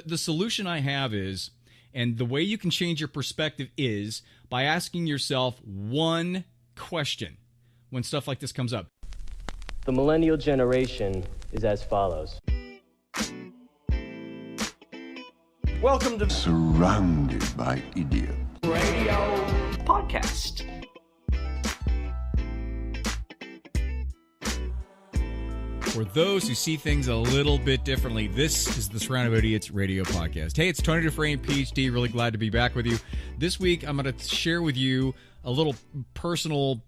The solution I have is, and the way you can change your perspective is by asking yourself one question when stuff like this comes up. The millennial generation is as follows. Welcome to Surrounded by Idiots Radio Podcast. For those who see things a little bit differently, this is the Surrounded by Idiots Radio Podcast. Hey, it's Tony Dufresne, PhD. Really glad to be back with you. This week, I'm going to share with you a little personal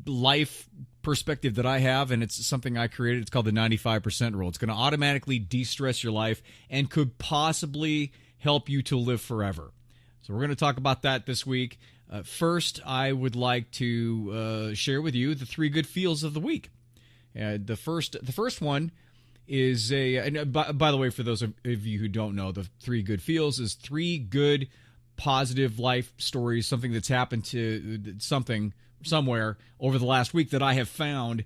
life perspective that I have, and it's something I created. It's called the 95% rule. It's going to automatically de-stress your life and could possibly help you to live forever. So we're going to talk about that this week. First, I would like to share with you the 3 good feels of the week. The first one is by the way, for those of you who don't know, the 3 good feels is 3 good positive life stories, something that's happened to somewhere over the last week that I have found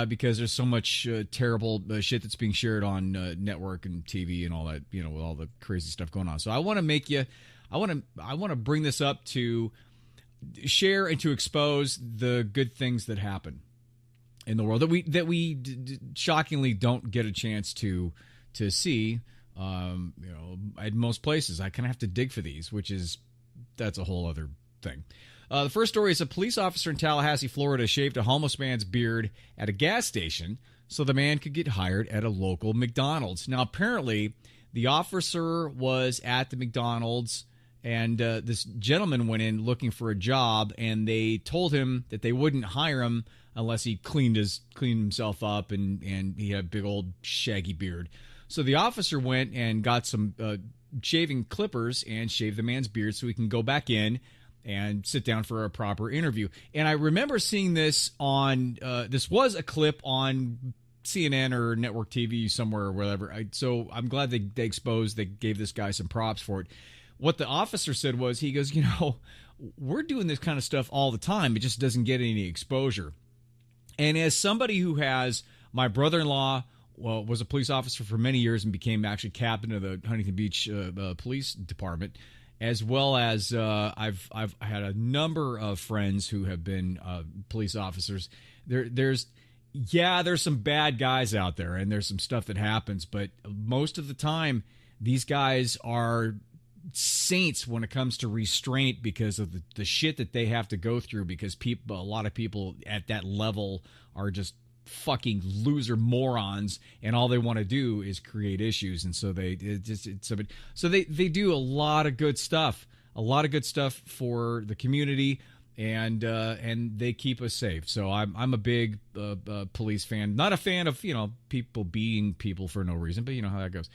because there's so much terrible shit that's being shared on network and TV and all that, with all the crazy stuff going on. So I want to bring this up to share and to expose the good things that happen in the world that we shockingly don't get a chance to see. At most places, I kind of have to dig for these, that's a whole other thing. The first story is a police officer in Tallahassee, Florida, shaved a homeless man's beard at a gas station so the man could get hired at a local McDonald's. Now, apparently, the officer was at the McDonald's, and this gentleman went in looking for a job, and they told him that they wouldn't hire him unless he cleaned himself up and he had a big old shaggy beard. So the officer went and got some shaving clippers and shaved the man's beard so he can go back in and sit down for a proper interview. And I remember seeing this on, this was a clip on CNN or network TV somewhere or whatever. So I'm glad they gave this guy some props for it. What the officer said was, he goes, we're doing this kind of stuff all the time. It just doesn't get any exposure. And as somebody who has, my brother-in-law was a police officer for many years and became actually captain of the Huntington Beach Police Department, as well as I've had a number of friends who have been police officers. There's some bad guys out there, and there's some stuff that happens, but most of the time, these guys are saints when it comes to restraint because of the shit that they have to go through, because a lot of people at that level are just fucking loser morons, and all they want to do is create issues. And so they do a lot of good stuff for the community, and they keep us safe. So I'm a big police fan. Not a fan of people beating people for no reason, but you know how that goes.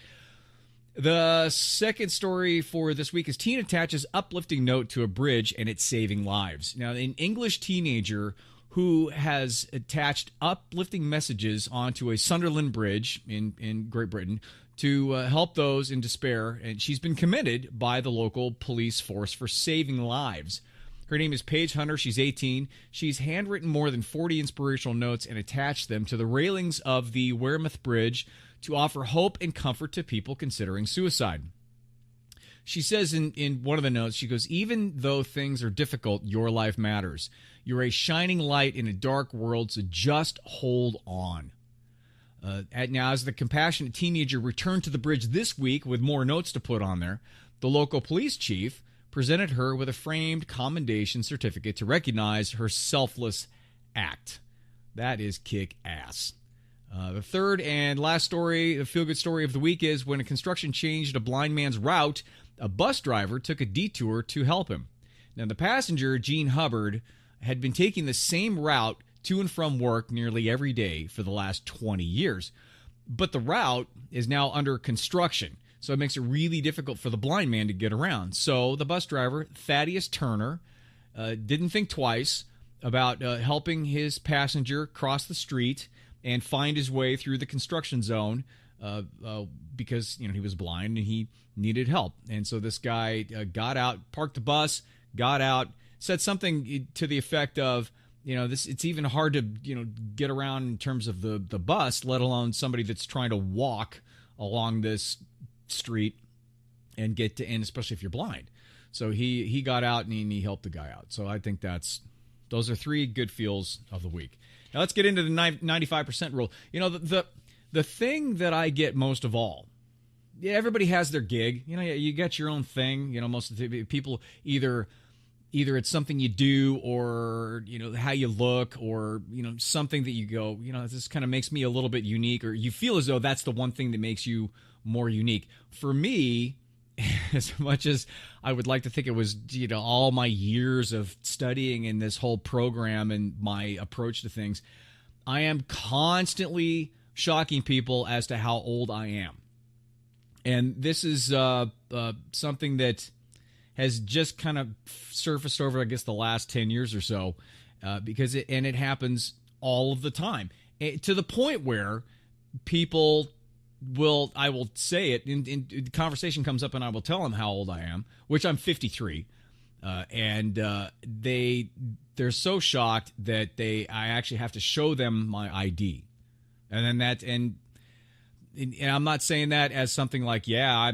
The second story for this week is teen attaches uplifting note to a bridge and it's saving lives. Now, an English teenager who has attached uplifting messages onto a Sunderland bridge in Great Britain to help those in despair, and she's been commended by the local police force for saving lives. Her name is Paige Hunter. She's 18. She's handwritten more than 40 inspirational notes and attached them to the railings of the Wearmouth Bridge to offer hope and comfort to people considering suicide. She says in one of the notes, she goes, "Even though things are difficult, your life matters. You're a shining light in a dark world, so just hold on." Now, as the compassionate teenager returned to the bridge this week with more notes to put on there, the local police chief presented her with a framed commendation certificate to recognize her selfless act. That is kick-ass. The third and last story, the feel-good story of the week, is when a construction changed a blind man's route, a bus driver took a detour to help him. Now, the passenger, Gene Hubbard, had been taking the same route to and from work nearly every day for the last 20 years. But the route is now under construction, so it makes it really difficult for the blind man to get around. So the bus driver, Thaddeus Turner, didn't think twice about helping his passenger cross the street and find his way through the construction zone because he was blind and he needed help. And so this guy got out, parked the bus, got out, said something to the effect of, it's even hard to get around in terms of the bus, let alone somebody that's trying to walk along this street. and and especially if you're blind. So he got out and he helped the guy out. So I think those are 3 good feels of the week. Now let's get into the 95% rule. You know, the thing that I get most of all, yeah, everybody has their gig. You know, you got your own thing. You know, most of the people either it's something you do, or, you know, how you look, or, you know, something that you go, you know, this kind of makes me a little bit unique, or you feel as though that's the one thing that makes you more unique. For me, as much as I would like to think it was, you know, all my years of studying in this whole program and my approach to things, I am constantly shocking people as to how old I am. And this is something that has just kind of surfaced over, I guess, the last 10 years or so, because it happens all of the time, to the point where people I will say it, in the conversation comes up and I will tell them how old I am, which I'm 53, and they're so shocked that I actually have to show them my ID, and then and I'm not saying that as something like, yeah, I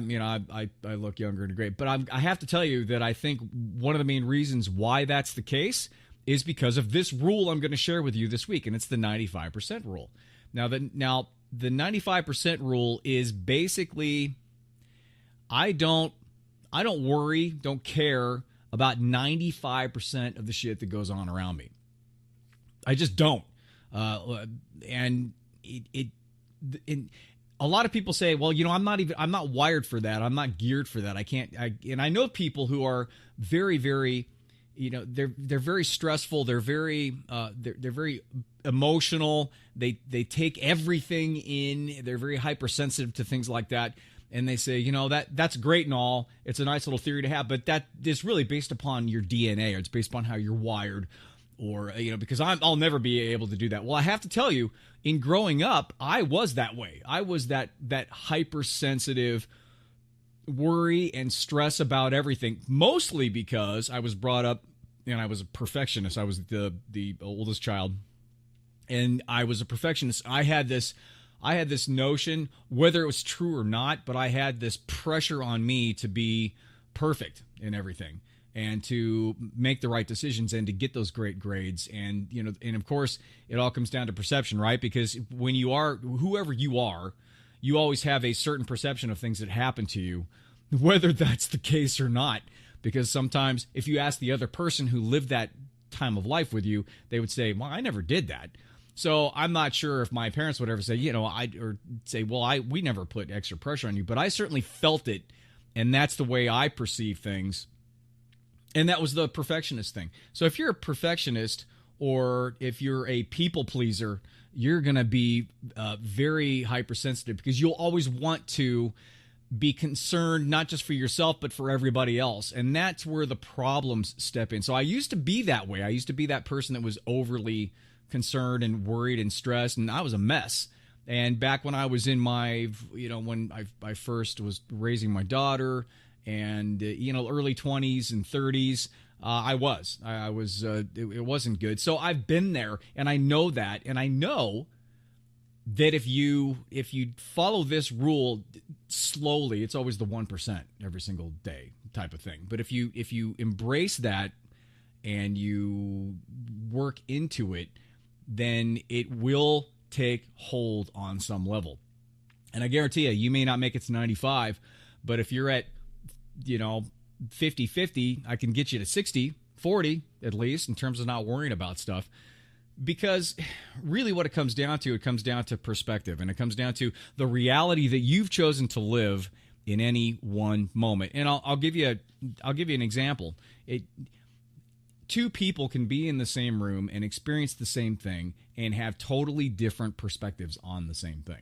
look younger and great, but I have to tell you that I think one of the main reasons why that's the case is because of this rule I'm going to share with you this week, and it's the 95% rule. Now the 95% rule is basically, I don't worry, don't care about 95% of the shit that goes on around me. I just don't. And a lot of people say, well, you know, I'm not wired for that. I'm not geared for that. And I know people who are very, very, you know, they're very stressful. They're very emotional. They take everything in. They're very hypersensitive to things like that. And they say, you know, that's great and all. It's a nice little theory to have, but that is really based upon your DNA, or it's based upon how you're wired, or, you know, because I'll never be able to do that. Well, I have to tell you, in growing up, I was that way. I was that hypersensitive, worry and stress about everything, mostly because I was brought up and I was a perfectionist. I was the oldest child, and I was a perfectionist. I had this notion, whether it was true or not, but I had this pressure on me to be perfect in everything, and to make the right decisions, and to get those great grades. And, you know, and of course it all comes down to perception, right? Because when you are whoever you are, you always have a certain perception of things that happen to you, whether that's the case or not. Because sometimes if you ask the other person who lived that time of life with you, they would say, well, I never did that. So I'm not sure if my parents would ever say, you know, we never put extra pressure on you, but I certainly felt it. And that's the way I perceive things. And that was the perfectionist thing. So if you're a perfectionist, or if you're a people pleaser, you're going to be very hypersensitive, because you'll always want to be concerned, not just for yourself, but for everybody else. And that's where the problems step in. So I used to be that way. I used to be that person that was overly concerned and worried and stressed, and I was a mess. And back when I was in my, you know, when I first was raising my daughter, and, you know, early 20s and 30s, I was, it wasn't good. So I've been there, and I know that, and I know that if you follow this rule slowly, it's always the 1% every single day type of thing. But if you embrace that and you work into it, then it will take hold on some level. And I guarantee you may not make it to 95, but if you're at, you know, 50-50, I can get you to 60-40 at least, in terms of not worrying about stuff. Because really what it comes down to perspective, and it comes down to the reality that you've chosen to live in any one moment. And I'll give you an example. Two people can be in the same room and experience the same thing and have totally different perspectives on the same thing.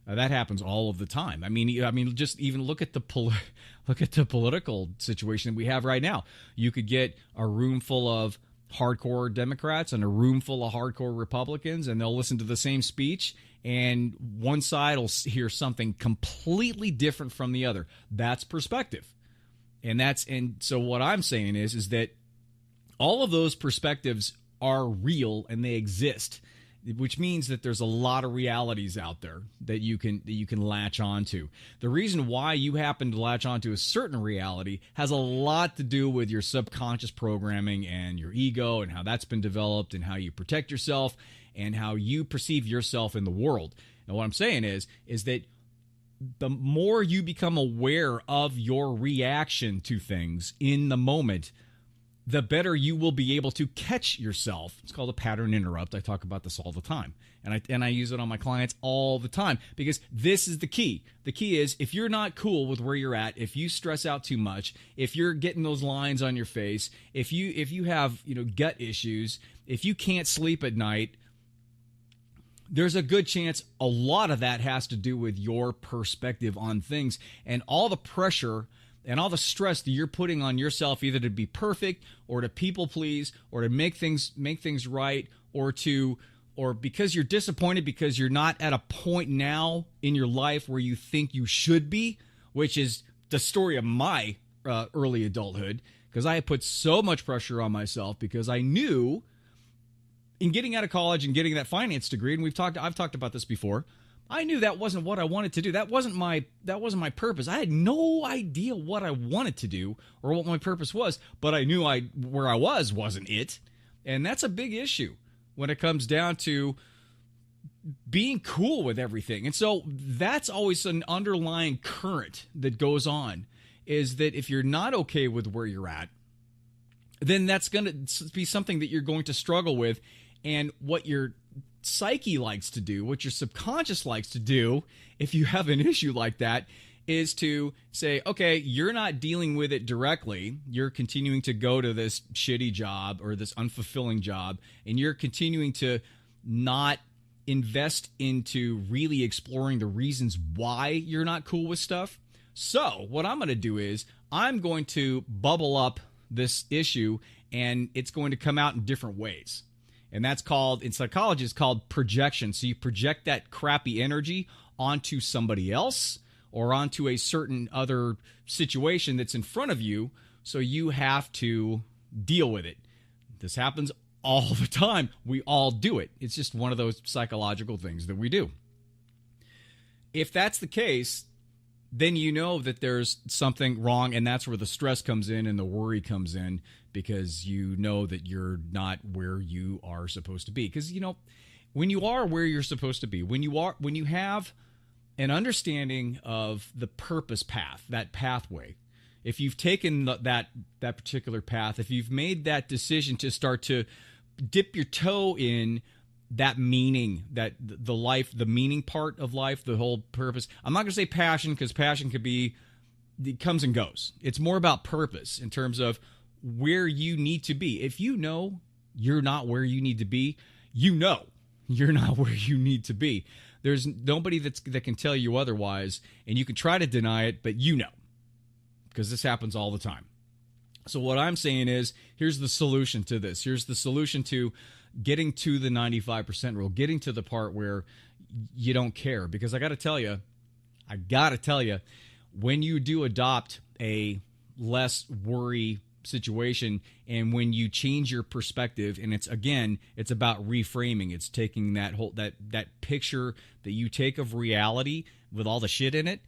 That happens all of the time. I mean, just even look at the political situation that we have right now. You could get a room full of hardcore Democrats and a room full of hardcore Republicans, and they'll listen to the same speech, and one side will hear something completely different from the other. That's perspective. And so what I'm saying is that all of those perspectives are real and they exist. which means that there's a lot of realities out there that you can latch onto. The reason why you happen to latch onto a certain reality has a lot to do with your subconscious programming and your ego and how that's been developed and how you protect yourself and how you perceive yourself in the world. Now, what I'm saying is that the more you become aware of your reaction to things in the moment, the better you will be able to catch yourself. It's called a pattern interrupt. I talk about this all the time. And I use it on my clients all the time because this is the key. The key is if you're not cool with where you're at, if you stress out too much, if you're getting those lines on your face, if you have, gut issues, if you can't sleep at night, there's a good chance a lot of that has to do with your perspective on things and all the pressure and all the stress that you're putting on yourself, either to be perfect or to people please or to make things right or because you're disappointed because you're not at a point now in your life where you think you should be, which is the story of my early adulthood, because I had put so much pressure on myself because I knew in getting out of college and getting that finance degree, and I've talked about this before, I knew that wasn't what I wanted to do. That wasn't my purpose. I had no idea what I wanted to do or what my purpose was, but I knew where I wasn't it. And that's a big issue when it comes down to being cool with everything. And so that's always an underlying current that goes on, is that if you're not okay with where you're at, then that's going to be something that you're going to struggle with. And what your psyche likes to do, what your subconscious likes to do, if you have an issue like that, is to say, okay, you're not dealing with it directly. You're continuing to go to this shitty job or this unfulfilling job, and you're continuing to not invest into really exploring the reasons why you're not cool with stuff. So what I'm going to do is I'm going to bubble up this issue, and it's going to come out in different ways. And that's called, in psychology, it's called projection. So you project that crappy energy onto somebody else or onto a certain other situation that's in front of you, so you have to deal with it. This happens all the time. We all do it. It's just one of those psychological things that we do. If that's the case, then you know that there's something wrong, and that's where the stress comes in and the worry comes in, because you know that you're not where you are supposed to be. Because, when you are where you're supposed to be, when you have an understanding of the purpose path, that pathway, if you've taken that particular path, if you've made that decision to start to dip your toe in that meaning, that the meaning part of life, the whole purpose. I'm not going to say passion, because passion it comes and goes. It's more about purpose in terms of where you need to be. If you know you're not where you need to be, you know you're not where you need to be. There's nobody that can tell you otherwise, and you can try to deny it, but because this happens all the time. So what I'm saying is, here's the solution to this. Here's the solution to getting to the 95% rule, getting to the part where you don't care. Because I got to tell you, when you do adopt a less worry situation, and when you change your perspective, and it's about reframing. It's taking that picture that you take of reality with all the shit in it,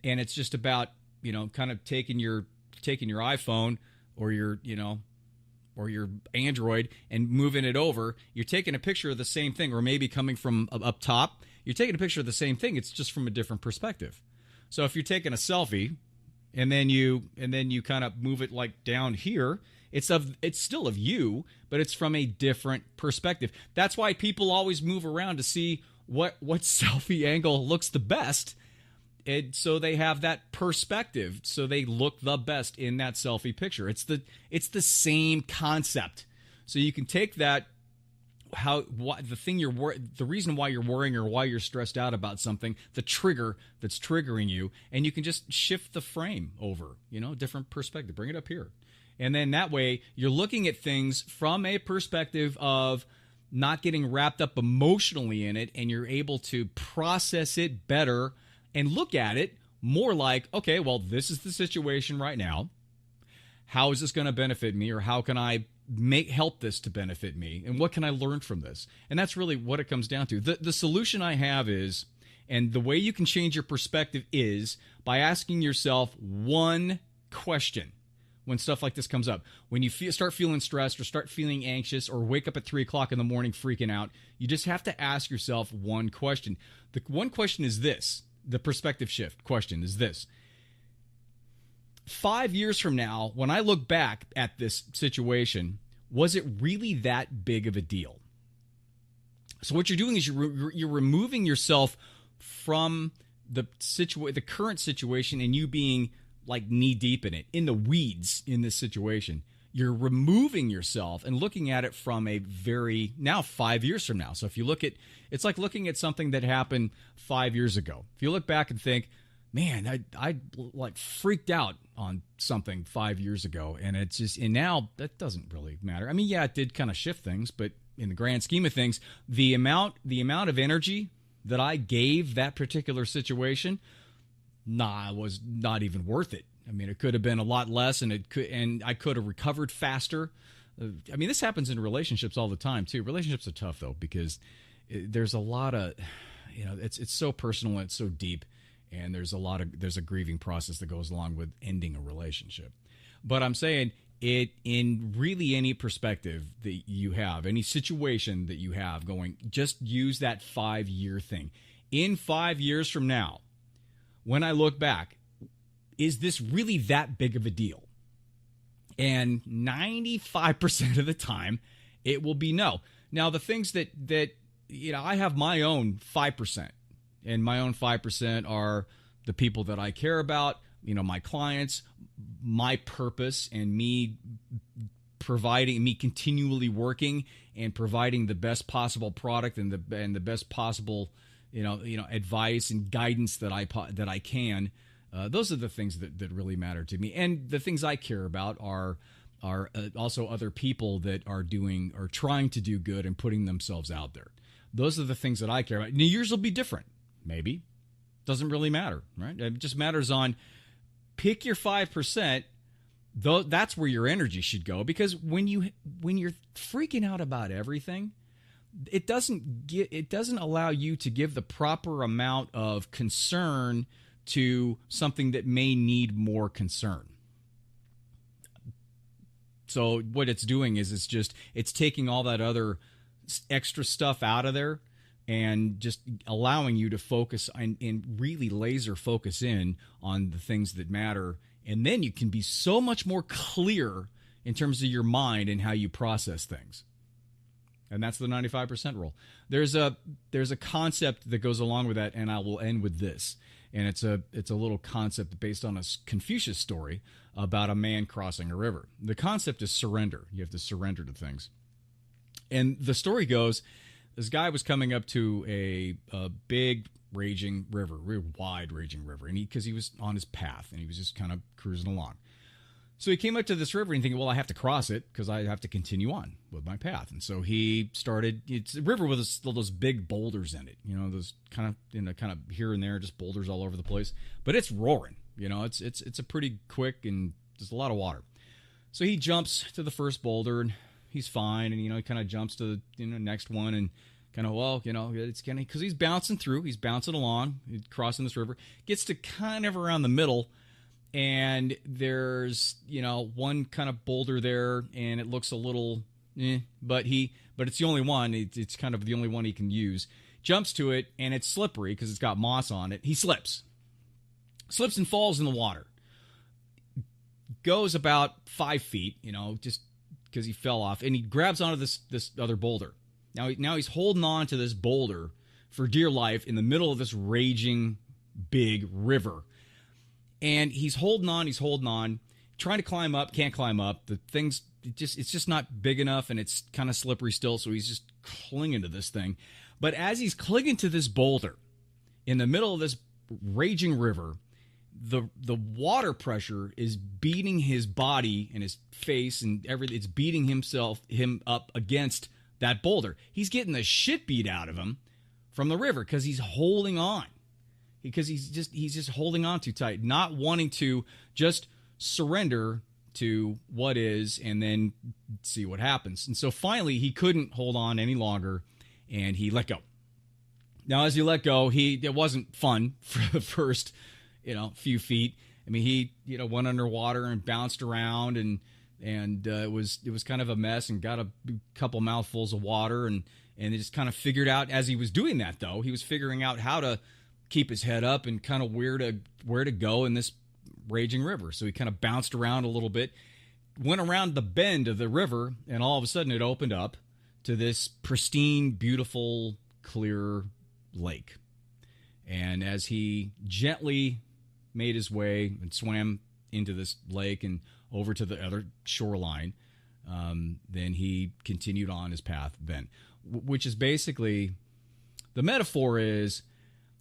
and it's just about, kind of taking your iPhone or your Android and moving it over. You're taking a picture of the same thing, or maybe coming from up top, you're taking a picture of the same thing. It's just from a different perspective. So if you're taking a selfie and then you kind of move it like down here, it's still of you, but it's from a different perspective. That's why people always move around to see what selfie angle looks the best. And so they have that perspective, so they look the best in that selfie picture. It's the same concept. So you can take that, the reason why you're worrying or why you're stressed out about something, the trigger that's triggering you, and you can just shift the frame over, different perspective. Bring it up here. And then that way you're looking at things from a perspective of not getting wrapped up emotionally in it, and you're able to process it better and look at it more like, okay, well, this is the situation right now. How is this going to benefit me, or how can I help this to benefit me, and what can I learn from this? And that's really what it comes down to. The solution I have is, and the way you can change your perspective is by asking yourself one question when stuff like this comes up. When you start feeling stressed or start feeling anxious or wake up at 3 o'clock in the morning freaking out, you just have to ask yourself one question. The one question is this. The perspective shift question is this. 5 years from now, when I look back at this situation, was it really that big of a deal? So what you're doing is you're removing yourself from the current situation, and you being like knee deep in it, in the weeds in this situation. You're removing yourself and looking at it from a now 5 years from now. So if you look at, it's like looking at something that happened 5 years ago. If you look back and think, man, I like freaked out on something 5 years ago, and now that doesn't really matter. I mean, yeah, it did kind of shift things, but in the grand scheme of things, the amount of energy that I gave that particular situation, it was not even worth it. I mean, it could have been a lot less, and I could have recovered faster. I mean, this happens in relationships all the time too. Relationships are tough though, because there's a lot of, it's so personal and it's so deep, and there's a grieving process that goes along with ending a relationship. But I'm saying it in really any perspective that you have, any situation that you have going, just use that 5-year thing. In 5 years from now, when I look back, is this really that big of a deal? And 95% of the time, it will be no. Now, the things that I have my own 5%, and my own 5% are the people that I care about, my clients, my purpose, and me continually working and providing the best possible product and the best possible advice and guidance that I can. Those are the things that really matter to me. And the things I care about are also other people that are trying to do good and putting themselves out there. Those are the things that I care about. Now, yours will be different. Maybe. Doesn't really matter, right? It just matters on pick your 5%. Though that's where your energy should go, because when you're freaking out about everything, it doesn't allow you to give the proper amount of concern to something that may need more concern. So what it's doing is it's taking all that other extra stuff out of there and just allowing you to focus and really laser focus in on the things that matter. And then you can be so much more clear in terms of your mind and how you process things. And that's the 95% rule. There's a concept that goes along with that, and I will end with this. And it's a little concept based on a Confucius story about a man crossing a river. The concept is surrender. You have to surrender to things. And the story goes, this guy was coming up to a big raging river, really wide raging river, and because he was on his path and he was just kind of cruising along. So he came up to this river and thinking, well, I have to cross it because I have to continue on with my path. And so he started. It's a river with those big boulders in it, those kind of here and there, just boulders all over the place. But it's roaring, it's a pretty quick, and there's a lot of water. So he jumps to the first boulder and he's fine, and he kind of jumps to the next one and kind of it's kind of because he's bouncing along, crossing this river, gets to kind of around the middle. And there's, one kind of boulder there, and it looks a little, but it's the only one. It's kind of the only one he can use. Jumps to it, and it's slippery because it's got moss on it. He slips and falls in the water. Goes about 5 feet, just because he fell off, and he grabs onto this other boulder. Now he's holding on to this boulder for dear life in the middle of this raging big river. And he's holding on, trying to climb up, can't climb up. The thing's it's just not big enough, and it's kind of slippery still, so he's just clinging to this thing. But as he's clinging to this boulder in the middle of this raging river, the water pressure is beating his body and his face and everything. It's beating him up against that boulder. He's getting the shit beat out of him from the river because he's holding on. Because he's just holding on too tight, not wanting to just surrender to what is and then see what happens. And so finally he couldn't hold on any longer and he let go. Now, as he let go, it wasn't fun for the first, few feet. I mean, he, went underwater and bounced around and it was kind of a mess and got a couple mouthfuls of water and he just kind of figured out as he was doing that, though, he was figuring out how to keep his head up and kind of where to go in this raging river. So he kind of bounced around a little bit, went around the bend of the river, and all of a sudden it opened up to this pristine, beautiful, clear lake. And as he gently made his way and swam into this lake and over to the other shoreline, then he continued on his path then, which is basically, the metaphor is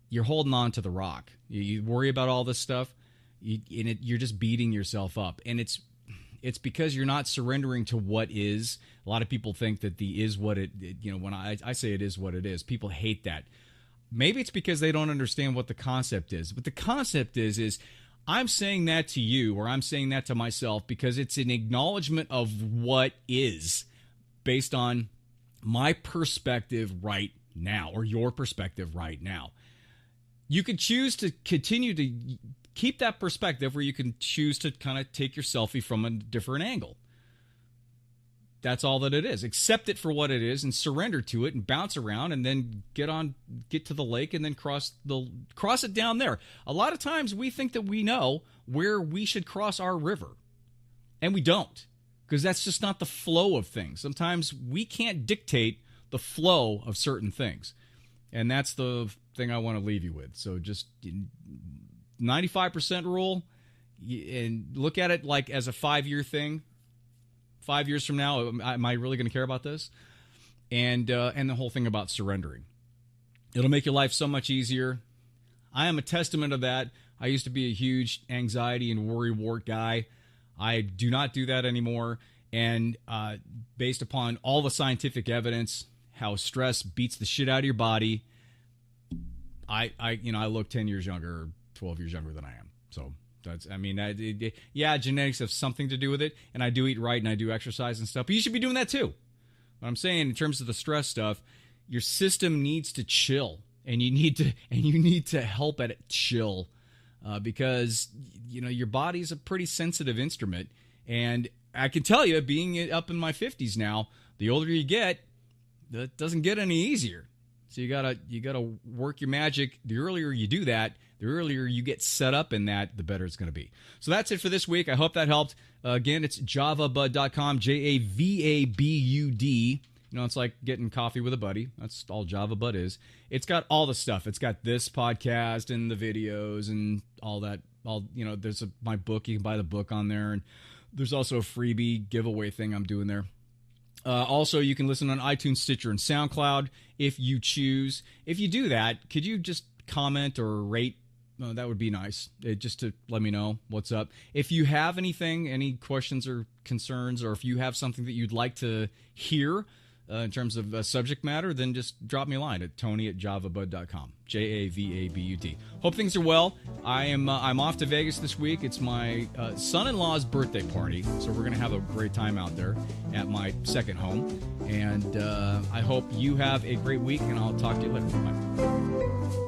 you're holding on to the rock. You worry about all this stuff, you're just beating yourself up. And it's because you're not surrendering to what is. A lot of people think that the is what it, when I say it is what it is, people hate that. Maybe it's because they don't understand what the concept is. But the concept is I'm saying that to you, or I'm saying that to myself, because it's an acknowledgement of what is based on my perspective right now, or your perspective right now. You could choose to continue to keep that perspective where you can choose to kind of take your selfie from a different angle. That's all that it is. Accept it for what it is and surrender to it and bounce around and then get to the lake and then cross it down there. A lot of times we think that we know where we should cross our river, and we don't, because that's just not the flow of things. Sometimes we can't dictate the flow of certain things, and that's the thing I want to leave you with. So just 95% rule, and look at it like as a 5-year thing. 5 years from now, am I really going to care about this? And the whole thing about surrendering. It'll make your life so much easier. I am a testament of that. I used to be a huge anxiety and worry wart guy. I do not do that anymore. And based upon all the scientific evidence, how stress beats the shit out of your body, I look 10 years younger, or 12 years younger than I am. So genetics have something to do with it, and I do eat right and I do exercise and stuff, but you should be doing that too. What I'm saying in terms of the stress stuff, your system needs to chill, and you need to help it chill, because your body's a pretty sensitive instrument, and I can tell you, being up in my 50s now, the older you get, that doesn't get any easier. So you gotta work your magic. The earlier you do that, the earlier you get set up in that, the better it's going to be. So that's it for this week. I hope that helped. Again, it's javabud.com, JAVABUD. It's like getting coffee with a buddy. That's all Java Bud is. It's got all the stuff. It's got this podcast and the videos and all that. There's my book. You can buy the book on there. And there's also a freebie giveaway thing I'm doing there. Also, you can listen on iTunes, Stitcher, and SoundCloud if you choose. If you do that, could you just comment or rate? That would be nice, just to let me know what's up. If you have anything, any questions or concerns, or if you have something that you'd like to hear in terms of subject matter, then just drop me a line at tony@javabud.com, JAVABUD. Hope things are well. I'm off to Vegas this week. It's my son-in-law's birthday party, so we're going to have a great time out there at my second home. And I hope you have a great week, and I'll talk to you later. Bye.